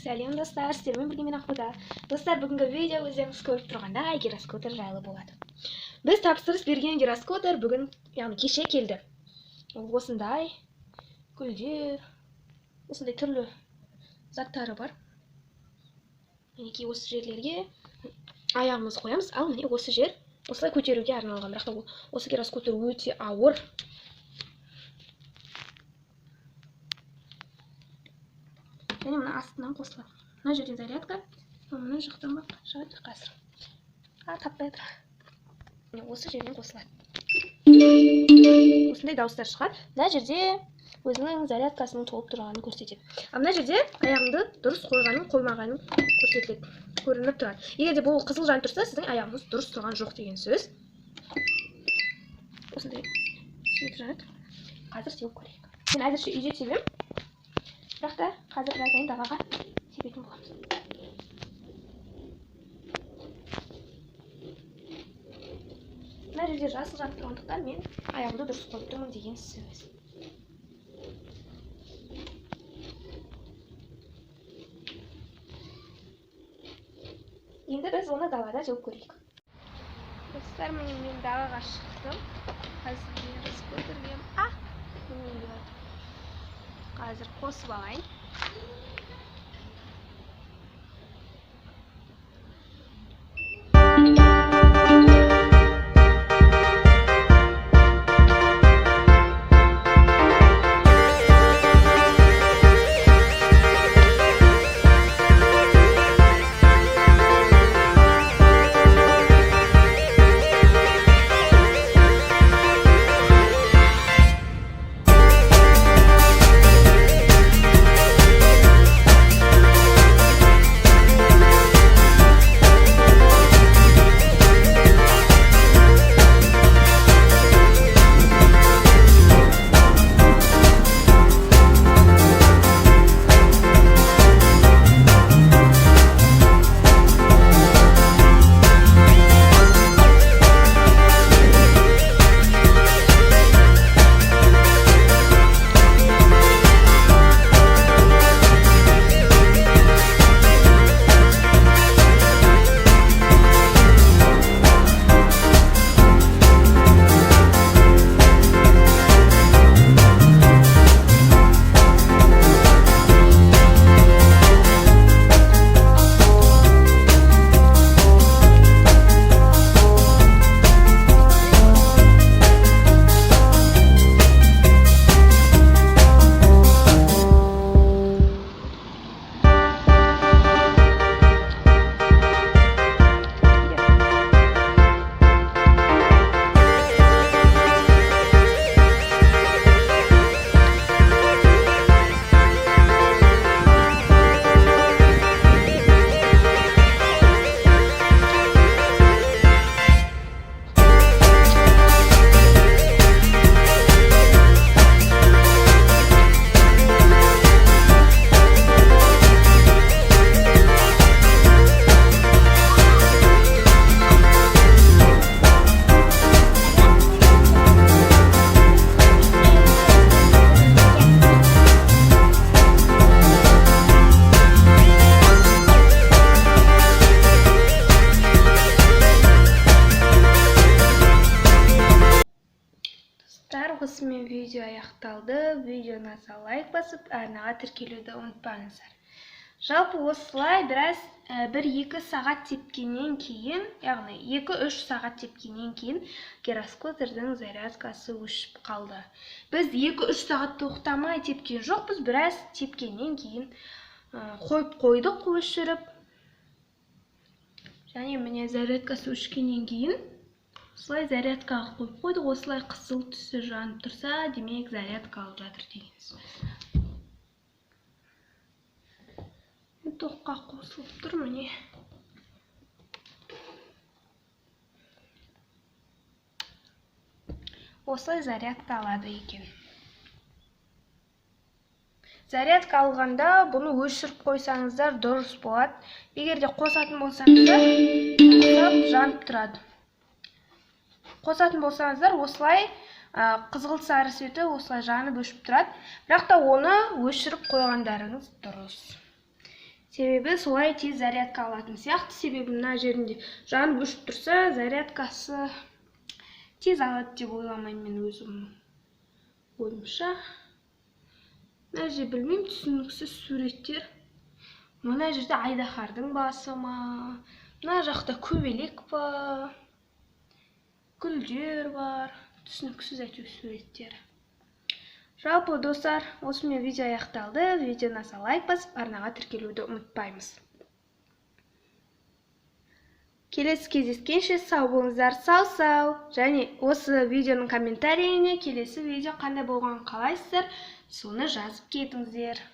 Сәлем достар, сіздермен бірге мен Ақбота. Достар, бүгінгі видео өздеріңіз көріп тұрғандай гироскутер жайлы болады. Біз тапсырыс берген гироскутер бүгін, яғни кеше келді. Осындай гүлдер, осындай түрлі заттары бар. Мінекей осы жерлерге аяғымызды қоямыз, ал міне осы жер осылай көтеруге арналған. Бірақ осы гироскутер өте ауыр. Және мына астынан қосылады. Мына жерден зарядка, мына жақтан шығады қазір. Таппай жатыр. Осы жерден қосылады. Осындай дауыстар шығады. Мына жерде өзінің зарядкасының толып тұрғанын көрсетеді. Мына жерде аяғымды дұрыс қойғаным, қоймағаным көрсетіледі, көрініп тұрады. Егер де бұл қызыл жанып тұрса, сіздің аяғыңыз дұрыс тұрған жоқ деген сөз. Осындай сөйтіп тұрады. Қазір сеуіп көрейік. Мен әзірше үйде себем. Бірақ та қазір біраз сайын далаға себетін боламыз. Мына жерде жасыл жанып тұрғандықтан мен аяғымды дұрыс қойып тұрмын деген сөз. Енді біз оны далада жауып көрейік. Достар, мен далаға шықтым. Қазір гироскутерге қазір қосып алайын. Осымен видео аяқталды. Видеоны лайк басып, арнаға тіркелуді ұмытпаңыздар. Жалпы осылай біраз 1-2 сағат тепкеннен кейін, яғни 2-3 сағат тепкеннен кейін гироскутердің зарядкасы өшіп қалды. Біз 2-3 сағат тоқтамай тепкен жоқпыз, біраз тепкеннен кейін қойып қойдық өшіріп. Және міне зарядкасы өшкеннен кейін осылай зарядкаға қойып қойдық. Осылай қызыл түсі жанып тұрса, демек зарядка алып жатыр деген сөз. Тоққа қосылып тұр міне. Осылай зарядка алады екен. Зарядка алғанда бұны өшіріп қойсаңыздар дұрыс болады. Егер де қосатын болсаңыздар, қосап жанып тұрады. Қосатын болсаңыздар, осылай қызғылт сары светі осылай жанып өшіп тұрады. Бірақ та оны өшіріп қойғандарыңыз дұрыс. Себебі солай тез зарядка алатын сияқты. Себебі мына жерінде жанып өшіп тұрса, зарядкасы тез алады деп ойламаймын мен өзім ойымша. Мына жерде білмеймін, түсініксіз суреттер. Мына жерде айдаһардың басы ма, мына жақта көбелек па, гүлдер бар, түсініксіз әйтеуір суреттер. Жалпы достар, осымен видео аяқталды. Видео ұнаса лайк басып, арнаға тіркелуді ұмытпаймыз. Келесі кездескенше сау болыңыздар, сау. Және осы видеоның комментарийіне келесі видео қандай болғанын қалайсыздар, соны жазып кетіңіздер.